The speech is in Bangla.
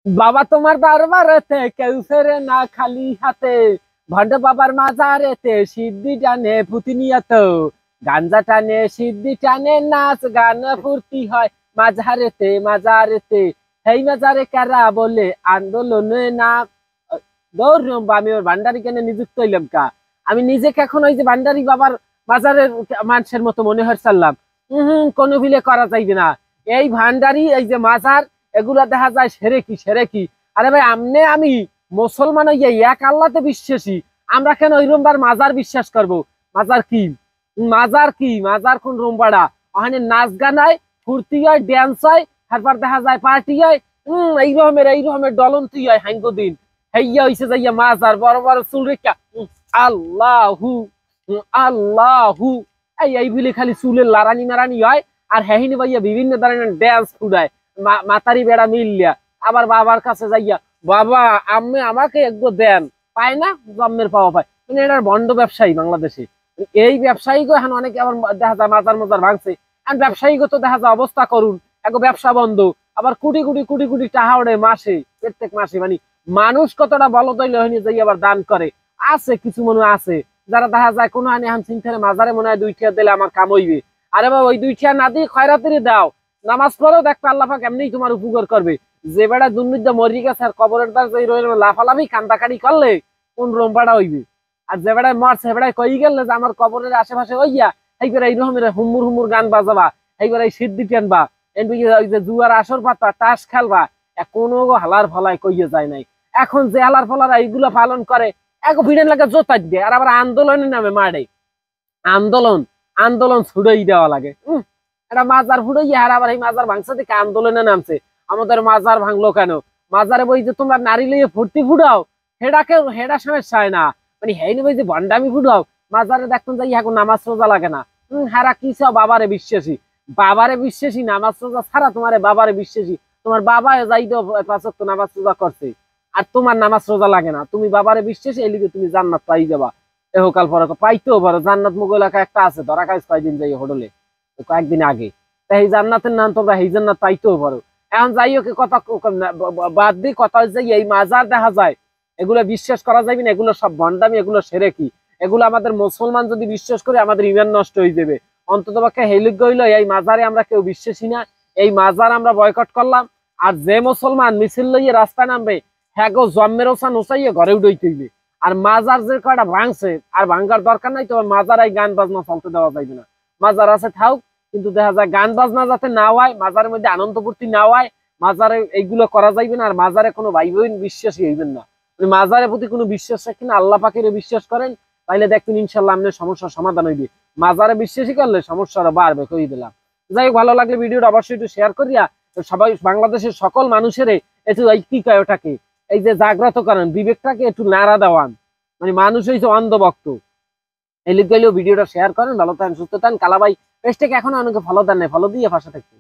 বাবা তোমার দরবারেতে কেউ ফেরে না খালি হাতে। ভণ্ড বাবার মাজারেতে সিদ্ধি টানে পুতিনিয়ত। গাঞ্জা টানে সিদ্ধি টানে নাচ গান ফুর্তি হয় মাঝারেতে মাজারেতে। সেই মাজারে কারা বলে আন্দোলনে না। দৌড় আমি ওর ভান্ডারি কেন নিযুক্ত হইলাম কা? আমি নিজেকে এখন ওই যে ভান্ডারি বাবার মাজারের মানুষের মতো মনে হয় চাললাম। কোনো বিলে করা যাইবে না। এই ভান্ডারি এই যে মাজার এগুলা দেখা যায় সেরেকি সেরেকি। আরে ভাই আমনে আমি মুসলমান হইয়া এক আল্লাহতে বিশ্বাসী, আমরা কেন ওই রোমবার মাজার বিশ্বাস করব? মাজার কি? মাজার কি? মাজার কোন রোমবাড়া? ওখানে নাচ গান হয়, ফুর্তি হয়, ড্যান্স হয়, তারপর দেখা যায় পার্টি হয়। এই রকমের ডলন্তি হয় হাঙ্গ দিন। হেইয়া হইছে যাইয়া মাজার বড় বড় চুল রেখা। আল্লাহু আল্লাহু এই বলে খালি চুলের লারানি মারানি হয়। আর হেহিনী ভাইয়া বিভিন্ন ধরনের ড্যান্স ফুডায় মাতারি বেড়া মিললিয়া। আবার বাবার কাছে যাইয়া, বাবা আম্মে আমাকে একটু দেন, পায় না? জন্মের পাওয়া পায়। মানে এটার বন্ড ব্যবসায়ী বাংলাদেশে। এই ব্যবসায়ীকে এখন অনেকে আবার দেখা যায় মাজার মাজার ভাঙছে। আর ব্যবসায়ীকে তো দেখা যায় অবস্থা করুন, এক ব্যবসা বন্ধ। আবার কোটি কোটি কোটি কোটি টাকা ওড়ে মাসে, প্রত্যেক মাসে। মানে মানুষ কতটা বলদ হইলে হয়নি যাই আবার দান করে। আছে কিছু মনে আছে যারা দেখা যায় কোনো আনি হাম চিন্তা মাজারে মনে হয় 2 টিয়া দিলে আমার কাম হইবে। আরে বাবা ওই 2 টিয়া না দিয়ে খয়রাতেরই দাও, নামাজ পড়েও দেখবে আল্লাহ পাক এমনিই তোমার উপকার করবে। যে বেড়া দুর্নীতি মরি গেছে আর কবরের দ্বার যে রইল লাফালাফি কান্দাকাটি করলে কোন রোমবাড়া হইবে? আর যে বেড়ায় মরছে বেড়ায় কই গেলে যে আমার কবরের আশেপাশে হইয়া এইবার এই রকমের হুমুর হুমুর গান বাজাবা, এইবার এই সিদ্ধি টানবা, ওই যে জুয়ার আসর পাতা তাস খেলবা, কোনো হালার ফলায় কইয়ে যায় নাই। এখন যে হালার ফলারা এইগুলো পালন করে এক ভিড়ের লাগে জোতার দিয়ে আর আবার আন্দোলনের নামে মারে। আন্দোলন আন্দোলন ছুড়েই দেওয়া লাগে। এটা মাজার ফুড়াই আর আবার এই মাজার ভাঙছে দেখে আন্দোলনে নামছে। আমাদের মাজার ভাঙলো কেন? মাজারে বই যে তোমরা নারী লইয়ে ফুর্তি ফুটাও, হেডাকে হেডা সমস্যা হয় না। মানে হেনি বই যে ভণ্ডামি ফুটাও, মাজারে দেখুন যাই এখন নামাজ রোজা লাগে না। হারা কি সব বাবারে বিশ্বাসী। বাবারে বিশ্বাসী নামাজ রোজা ছাড়া তোমার বাবারে বিশ্বাসী। তোমার বাবা যাই তো 5 ওয়াক্ত নামাজ রোজা করছে আর তোমার নামাজ রোজা লাগে না, তুমি বাবারে বিশ্বাসী, এই লিগে তুমি জান্নাত পাই যাবা। এহকাল পরে পাইতেও পারো। জান্নাত মুগ এলাকা একটা আছে, ধরা খাইছ কয়দিন যাই হোটেলে কয়েকদিন আগে। এই জান্নাতের নাম তোমরা এই জান্নাত পাইতেও পারো। এখন যাই হোক কথা বাদ দিয়ে কথা হচ্ছে এই মাজার দেখা যায় এগুলো বিশ্বাস করা যাবে না। এগুলো সব ভণ্ডামি, এগুলো সেরে কি। এগুলো আমাদের মুসলমান যদি বিশ্বাস করে আমাদের ইমান নষ্ট হয়ে যাবে। অন্তত পক্ষে হেলিজ্ঞ হইলো এই মাজারে আমরা কেউ বিশ্বাসী না, এই মাজার আমরা বয়কট করলাম। আর যে মুসলমান মিছিল লইয়ে রাস্তায় নামবে হ্যাঁ গো জন্মের ওসান ওসাইয়ে ঘরে উঠে হইবে। আর মাজার যে কয়টা ভাঙছে আর ভাঙ্গার দরকার নাই, তোমার মাজার এই গান বাজনা চলতে দেওয়া যাইবে না। মাজার আছে থাক, কিন্তু দেখা যায় গান বাজনা যাতে না হয়, মাজারের মধ্যে আনন্দ ফুর্তি না হয়, মাজারে এইগুলো করা যাইবে না। আর মাজারে কোনো ভাই বোন বিশ্বাসী হইবেন না। মাজারের প্রতি কোনো বিশ্বাস রাখেন না, আল্লাহ পাকের বিশ্বাস করেন, তাইলে দেখবেন ইনশাল্লাহ আপনার সমস্যার সমাধান হইবে। মাজারে বিশ্বাসী করলে সমস্যা আরো বাড়বে, কই দিলাম। যাই হোক, ভালো লাগলে ভিডিওটা অবশ্যই একটু শেয়ার করিয়া সবাই বাংলাদেশের সকল মানুষের একটু কি কয় ওটাকে, এই যে জাগ্রত করেন, বিবেকটাকে একটু নাড়া দেওয়ান। মানে মানুষ হয়েছে অন্ধভক্ত। এই লিখ গেলেও ভিডিওটা শেয়ার করেন। ভালো থাকেন, সুস্থ থাকেন। কালাবাই পেজটাকে এখন অনেকে ফলো দেন নাই, ফলো দিয়ে পাশে থাকবেন।